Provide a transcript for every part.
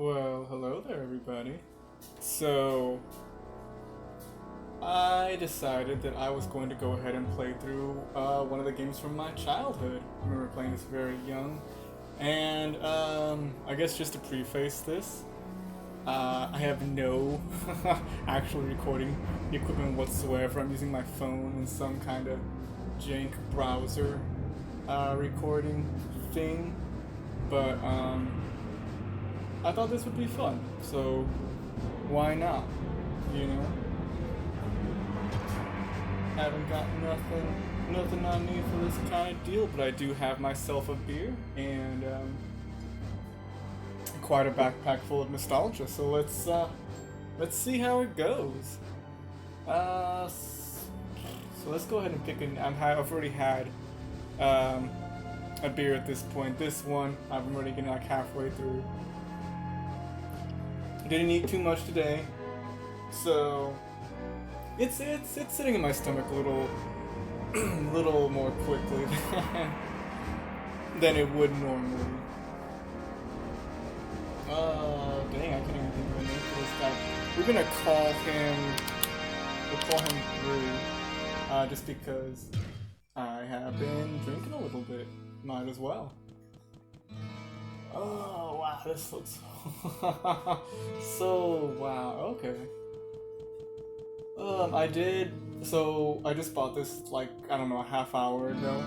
Well, hello there, everybody. So, I decided that I was going to go ahead and play through one of the games from my childhood. I remember playing this very young. And, I guess just to preface this, I have no actual recording equipment whatsoever. I'm using my phone and some kind of jank browser recording thing. But, I thought this would be fun, so why not, you know? Haven't got nothing on me for this kind of deal, but I do have myself a beer and quite a backpack full of nostalgia. So let's see how it goes. So let's go ahead and pick an. I've already had a beer at this point. This one I'm already getting like halfway through. Didn't eat too much today, so it's sitting in my stomach a little more quickly than it would normally. Dang, I can't even think of a name for this guy. We're gonna call him. We'll call him Brew, just because I have been drinking a little bit. Might as well. Oh wow, this looks so wow. Okay. I just bought this like I don't know a half hour ago.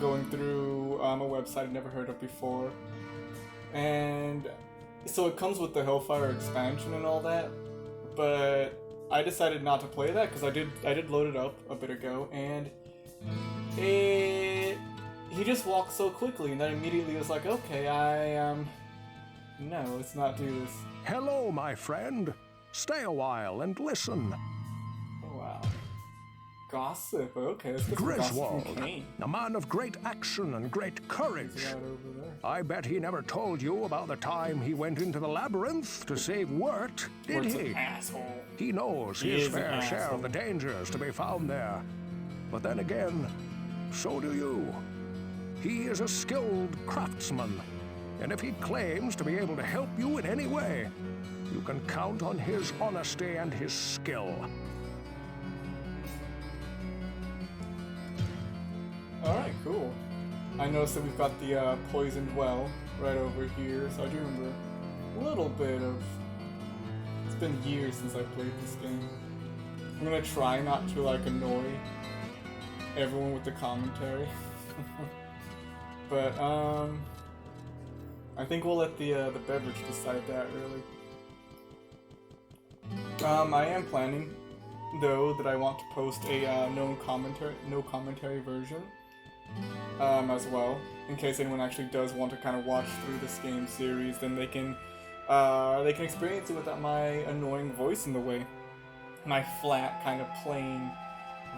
Going through a website I'd never heard of before, and so it comes with the Hellfire expansion and all that. But I decided not to play that because I did load it up a bit ago, and he just walked so quickly, and then immediately was like, okay, no, let's not do this. Hello, my friend. Stay a while and listen. Oh, wow. Gossip, okay, let's get some gossip from Griswold, Kane. a man of great action and great courage. Right over there. I bet he never told you about the time he went into the labyrinth to save Wirt, did Wirt's he? an asshole. He knows He his is an fair share of the asshole. dangers to be found there. But then again, so do you. He is a skilled craftsman, and if he claims to be able to help you in any way, you can count on his honesty and his skill. Alright, cool. I noticed that we've got the poisoned well right over here, so I do remember a little bit of... It's been years since I played this game. I'm gonna try not to like annoy everyone with the commentary. But I think we'll let the beverage decide that really. I am planning though that I want to post a no commentary version as well, in case anyone actually does want to kind of watch through this game series. Then they can experience it without my annoying voice in the way, my flat kind of plain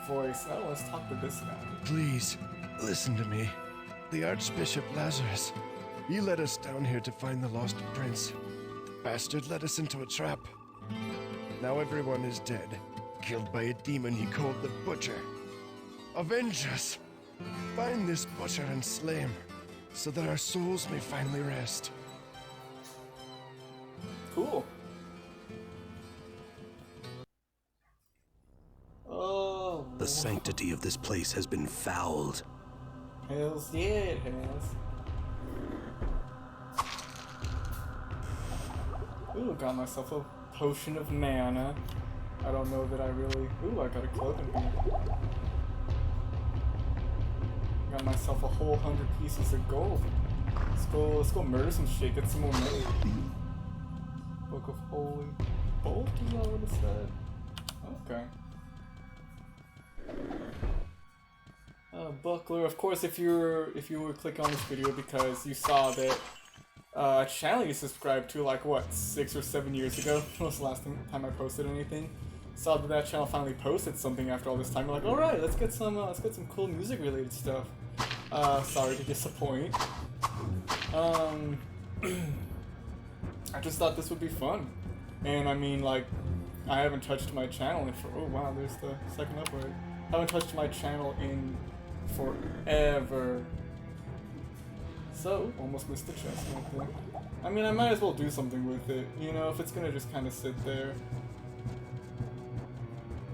voice. Oh, let's talk to this guy. Please, listen to me. The Archbishop Lazarus. He led us down here to find the lost prince. The bastard led us into a trap. Now everyone is dead, killed by a demon he called the Butcher. Avenge us! Find this butcher and slay him, so that our souls may finally rest. Cool. Oh. The sanctity of this place has been fouled. Hells yeah, it has. Ooh, got myself a potion of mana. I don't know that I really... Ooh, I got a clothing here. Got myself a whole 100 pieces of gold. Let's go murder some shit, get some more money. Book of Holy Bolt, is that what it said? Okay. Buckler, of course, if you were clicking on this video because you saw that a channel you subscribed to like what 6 or 7 years ago was the last time I posted anything. Saw that channel finally posted something after all this time. You're like, all right, let's get some cool music related stuff. Sorry to disappoint. I just thought this would be fun, and I mean like I haven't touched my channel in oh wow, there's the second upload. I haven't touched my channel in forever. So, almost missed the chest right there. I mean, I might as well do something with it, you know, if it's gonna just kind of sit there.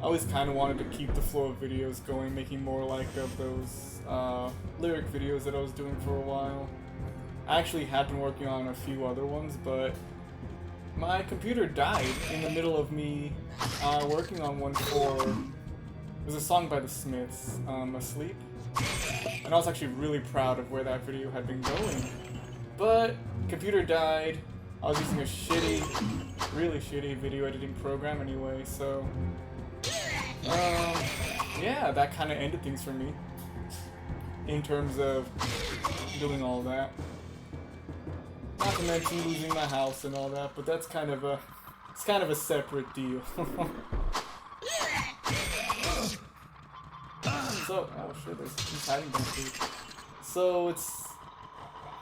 I always kind of wanted to keep the flow of videos going, making more like of those lyric videos that I was doing for a while. I actually had been working on a few other ones, but my computer died in the middle of me working on one for... It was a song by the Smiths, Asleep. And I was actually really proud of where that video had been going. But computer died. I was using a shitty, really shitty video editing program anyway, so... yeah, that kind of ended things for me. In terms of doing all that. Not to mention losing my house and all that, but that's kind of a... It's kind of a separate deal. So, oh shit, he's hiding down here. So it's...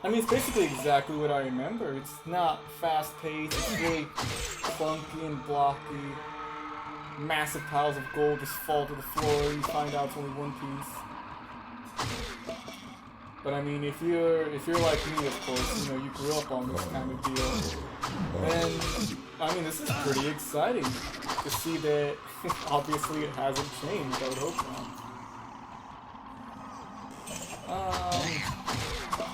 I mean, it's basically exactly what I remember. It's not fast-paced, it's really clunky and blocky. Massive piles of gold just fall to the floor and you find out it's only one piece. But I mean, if you're like me, of course, you know, you grew up on this kind of deal, then, I mean, this is pretty exciting to see that obviously it hasn't changed, I would hope not.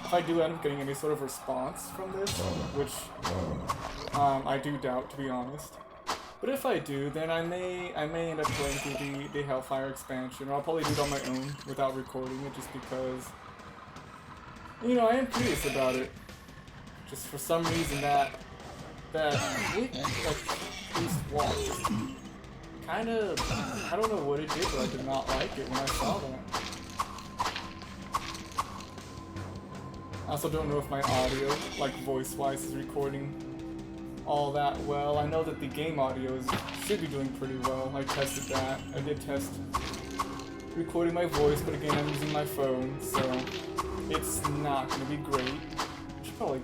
If I do end up getting any sort of response from this, which I do doubt, to be honest. But if I do, then I may end up playing through the Hellfire expansion, or I'll probably do it on my own without recording it, just because, you know, I am curious about it. Just for some reason that East Walk kind of, I don't know what it did, but I did not like it when I saw that. I also don't know if my audio, like voice-wise, is recording all that well. I know that the game audio should be doing pretty well. I tested that. I did test recording my voice, but again, I'm using my phone, so it's not going to be great. I should probably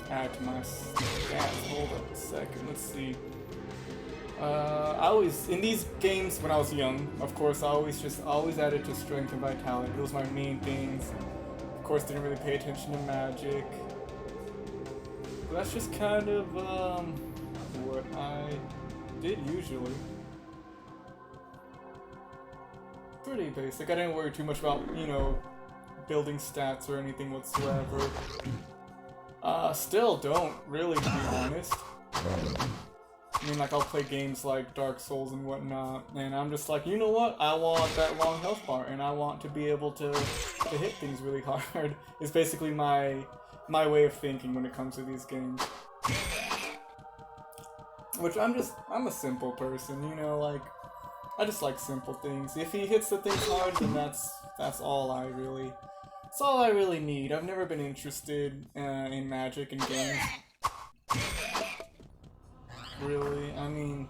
add to my stats. Hold up a second. Let's see. I always, in these games when I was young, of course, I always added to strength and vitality. Those were my main things. Of course, didn't really pay attention to magic. But that's just kind of what I did usually. Pretty basic. I didn't worry too much about, you know, building stats or anything whatsoever. Still don't really, to be honest. I mean, like, I'll play games like Dark Souls and whatnot, and I'm just like, you know what? I want that long health bar, and I want to be able to hit things really hard. It's basically my way of thinking when it comes to these games. Which I'm a simple person, you know, like, I just like simple things. If he hits the things hard, then that's all I really need. I've never been interested in magic and games. Really, I mean,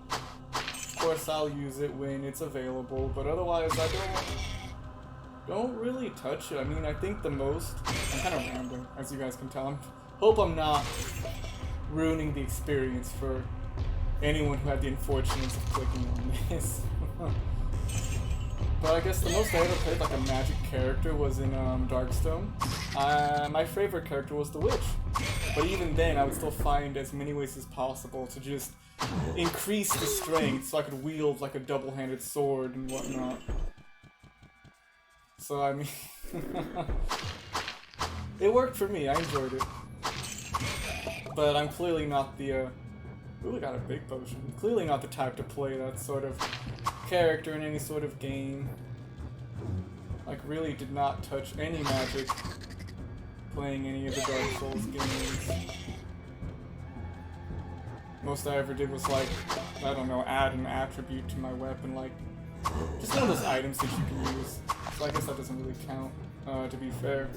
of course I'll use it when it's available, but otherwise I don't really touch it. I mean, I think the most, I'm kind of rambling, as you guys can tell. Hope I'm not ruining the experience for anyone who had the unfortunates of clicking on this. But I guess the most I ever played like a magic character was in Darkstone. My favorite character was the Witch. But even then, I would still find as many ways as possible to just increase the strength so I could wield like a double-handed sword and whatnot. So I mean, it worked for me. I enjoyed it. But I'm clearly not the ooh, I got a big potion. Clearly not the type to play that sort of character in any sort of game. Like, really did not touch any magic playing any of the Dark Souls games. Most I ever did was, like, I don't know, add an attribute to my weapon, like, just one of those items that you can use. So I guess that doesn't really count, to be fair.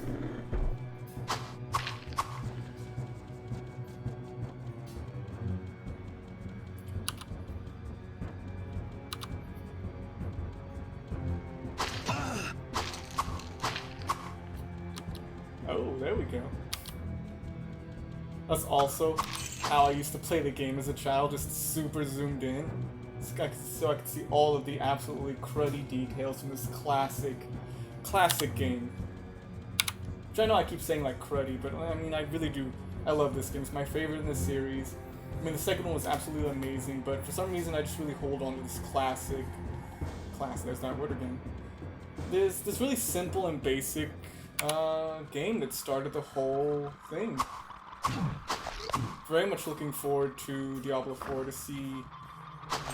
Oh, there we go. That's also how I used to play the game as a child, just super zoomed in. So I could see all of the absolutely cruddy details from this classic game. Which Which I know I keep saying like cruddy, but I mean I really do. I love this game. It's my favorite in the series. I mean the second one was absolutely amazing, but for some reason I just really hold on to this classic. There's that word again. This really simple and basic game that started the whole thing. Very much looking forward to Diablo 4 to see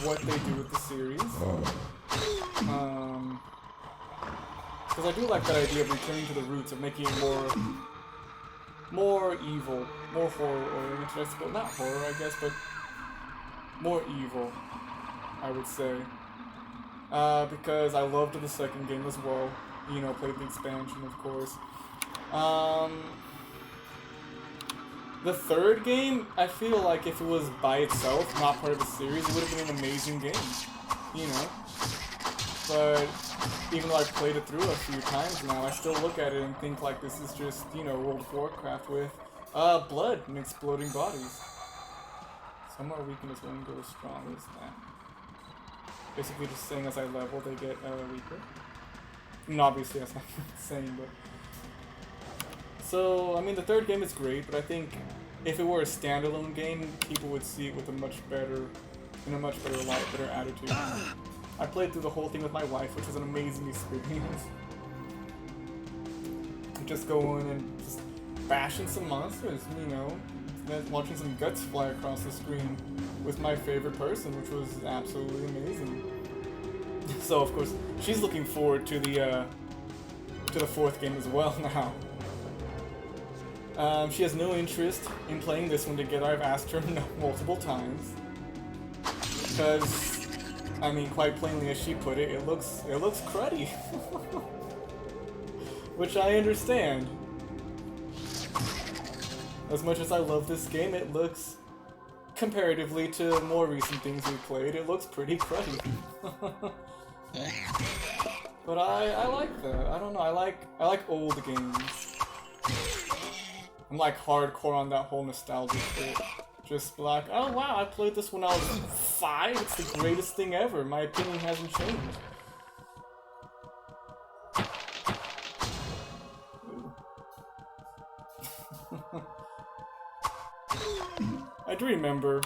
what they do with the series. Because I do like that idea of returning to the roots, of making it more evil, more horror-oriented, I suppose. Not horror, I guess, but more evil, I would say. Because I loved the second game as well. You know, played the expansion, of course. The third game, I feel like if it was by itself, not part of the series, it would have been an amazing game. You know? But even though I've played it through a few times now, I still look at it and think like this is just, you know, World of Warcraft with blood and exploding bodies. Some are weak and this one goes strong as that. Basically just saying as I level, they get weaker. And obviously that's not saying, but... So, I mean, the third game is great, but I think if it were a standalone game, people would see it with a much better light, better attitude. I played through the whole thing with my wife, which was an amazing experience. Just going and just bashing some monsters, you know, and watching some guts fly across the screen with my favorite person, which was absolutely amazing. So of course, she's looking forward to the fourth game as well now. She has no interest in playing this one together. I've asked her multiple times because, I mean, quite plainly, as she put it, it looks cruddy, which I understand. As much as I love this game, it looks, comparatively to more recent things we played, it looks pretty cruddy. But I like that. I don't know. I like old games. I'm like hardcore on that whole nostalgia shit. Just like, oh wow, I played this when I was 5. It's the greatest thing ever. My opinion hasn't changed. I do remember.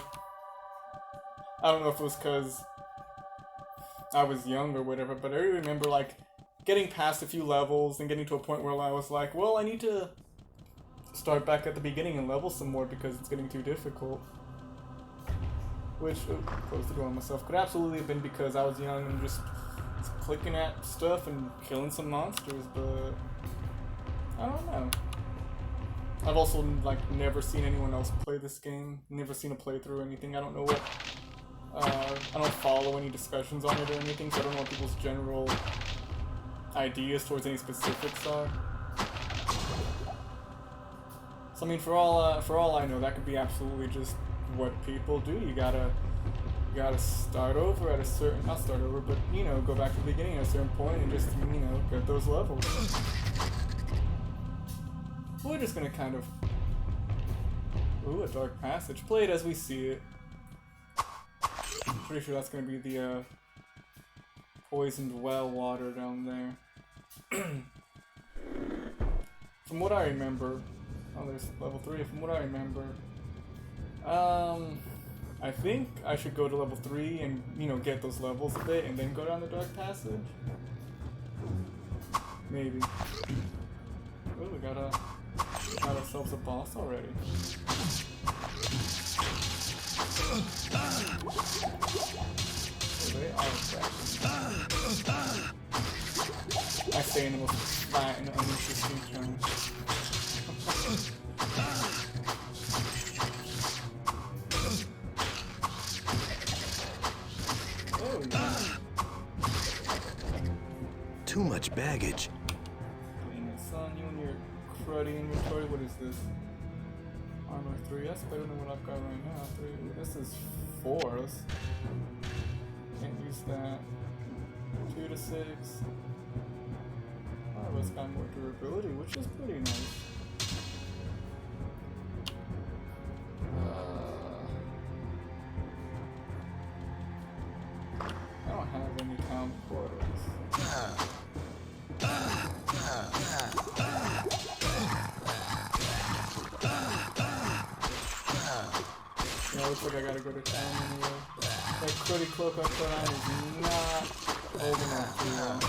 I don't know if it was because I was young or whatever, but I remember like getting past a few levels and getting to a point where I was like, well, I need to start back at the beginning and level some more because it's getting too difficult. Which, closed the door on myself, could absolutely have been because I was young and just clicking at stuff and killing some monsters, but I don't know. I've also like never seen anyone else play this game, never seen a playthrough or anything. I don't know what, I don't follow any discussions on it or anything, so I don't know what people's general ideas towards any specifics are. So I mean, for all I know, that could be absolutely just what people do. You gotta start over at a certain, not start over, but you know, go back to the beginning at a certain point and just, you know, get those levels. We're just gonna kind of, ooh, a dark passage. Play it as we see it. Pretty sure that's gonna be the poisoned well water down there. From what I remember, oh, there's level 3. From what I remember, I think I should go to level 3 and, you know, get those levels a bit and then go down the dark passage. Maybe. Oh, we got ourselves a boss already. So they are crashing. I stay in the most flat and uninteresting terms. Oh, yeah. Too much baggage. Son, you and your cruddy inventory. What is this? Armor 3. That's better than what I've got right now. 3. This is 4. Can't use that. 2 to 6. Oh, it's got more durability, which is pretty nice. I don't have any town portals. looks like I gotta go to town anyway. That cruddy cloak I put on is not holding up too well.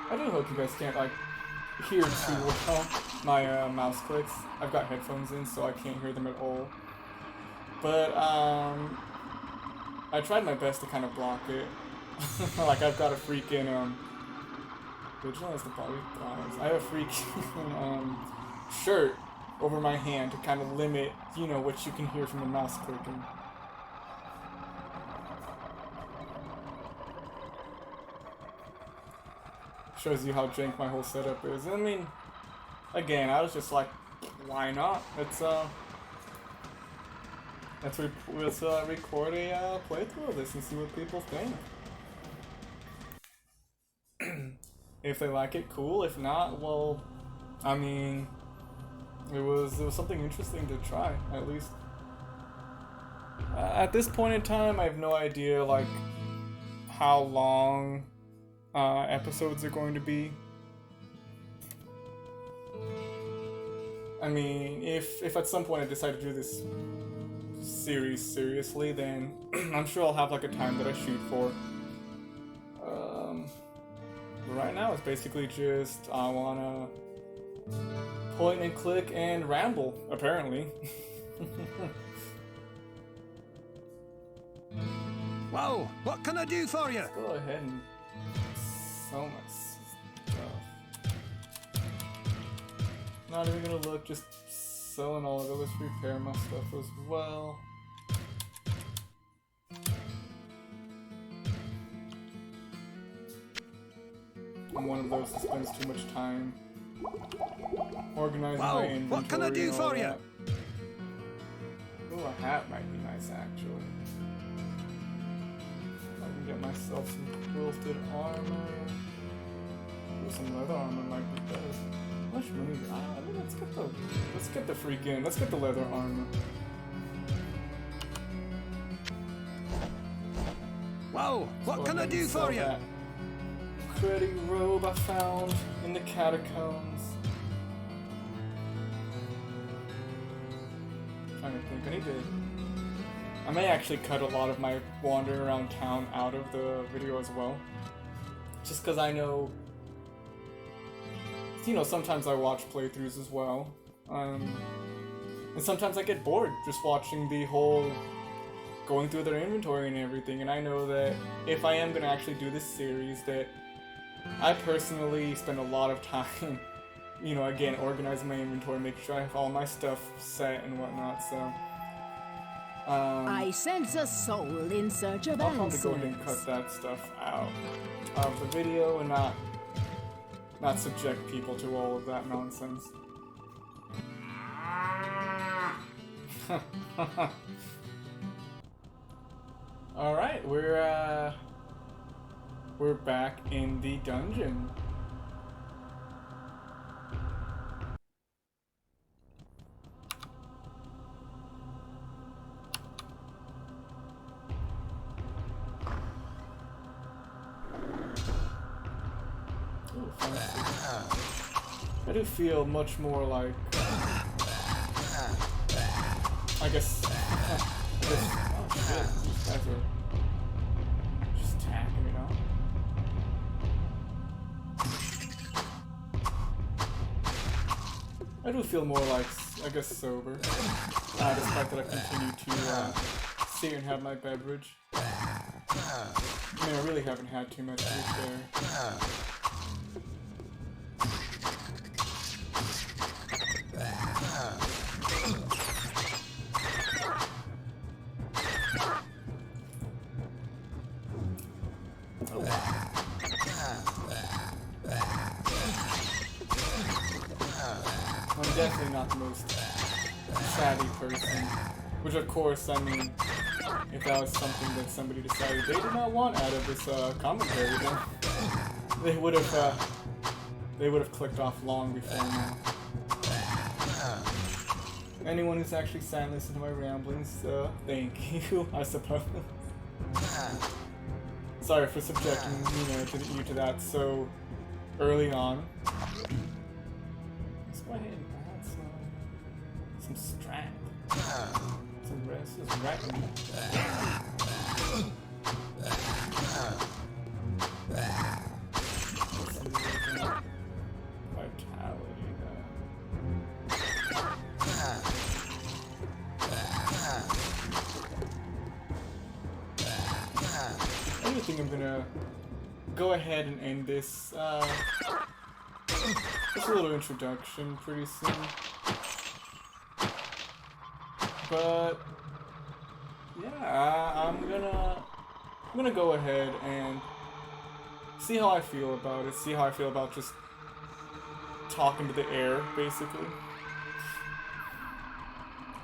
I do hope you guys can't, like, hear too well my mouse clicks. I've got headphones in, so I can't hear them at all. But, I tried my best to kind of block it. Like, I've got a freaking, Vigilance the body thighs. I have a freaking, shirt over my hand to kind of limit, you know, what you can hear from the mouse clicking. Shows you how jank my whole setup is. I mean, again, I was just like, why not? Let's record a playthrough of this and see what people think. If they like it, cool. If not, well, I mean, it was something interesting to try, at least. At this point in time, I have no idea, like, how long episodes are going to be. I mean, if at some point I decide to do this series seriously, then I'm sure I'll have like a time that I shoot for. But right now it's basically just I wanna point and click and ramble, apparently. Well, what can I do for you? Let's go ahead and so much stuff. Not even gonna look, just selling all of it. Let's repair my stuff as well. I'm one of those that spends too much time organizing my inventory. What can I do for you? Ooh, a hat might be nice actually. I can get myself some quilted armor. Ooh, some leather armor might be better. How much money? I mean, let's get the leather armor. Whoa, what can I do for you? That pretty robe I found in the catacombs. Trying to think, I may actually cut a lot of my wandering around town out of the video as well. Just because I know, you know, sometimes I watch playthroughs as well. And sometimes I get bored just watching the whole going through their inventory and everything. And I know that if I am going to actually do this series, that I personally spend a lot of time, you know, again, organizing my inventory, making sure I have all my stuff set and whatnot, so... I sense a soul in search of I'll probably answers. go ahead and cut that stuff out of the video and not subject people to all of that nonsense. Alright, we're back in the dungeon. Ooh, fancy. I do feel much more like, I guess, oh shit, these guys are just tagging it out. I do feel more like, I guess, sober, despite that I continue to sit and have my beverage. I mean, I really haven't had too much to be fair. I'm definitely not the most savvy person. Which, of course, I mean, if that was something that somebody decided they did not want out of this commentary, then they would have clicked off long before now. Anyone who's actually sat and listened to my ramblings, thank you, I suppose. Sorry for subjecting you to that so early on. ahead and add some strength. Some rest is right. Vitality though. I think I'm gonna go ahead and end this. Just a little introduction pretty soon. But yeah, I'm gonna go ahead and see how I feel about it. See how I feel about just talking to the air, basically.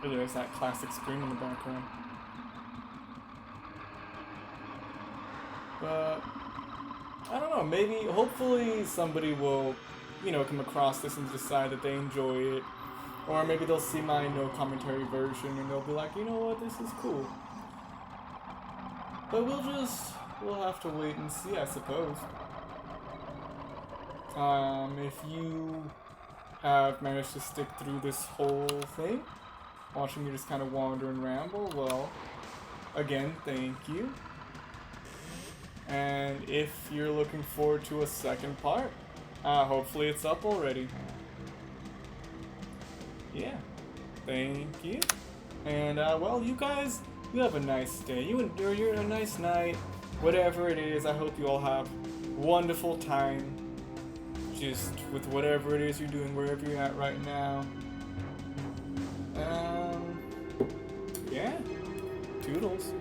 And there's that classic scream in the background. But I don't know, maybe, hopefully somebody will, you know, come across this and decide that they enjoy it. Or maybe they'll see my no commentary version and they'll be like, you know what, this is cool. But we'll have to wait and see, I suppose. If you have managed to stick through this whole thing, watching me just kind of wander and ramble, well, again, thank you. And if you're looking forward to a second part, hopefully it's up already. Yeah, thank you. And well, you guys, you have a nice day. You're a nice night. Whatever it is, I hope you all have a wonderful time. Just with whatever it is you're doing, wherever you're at right now. Yeah, toodles.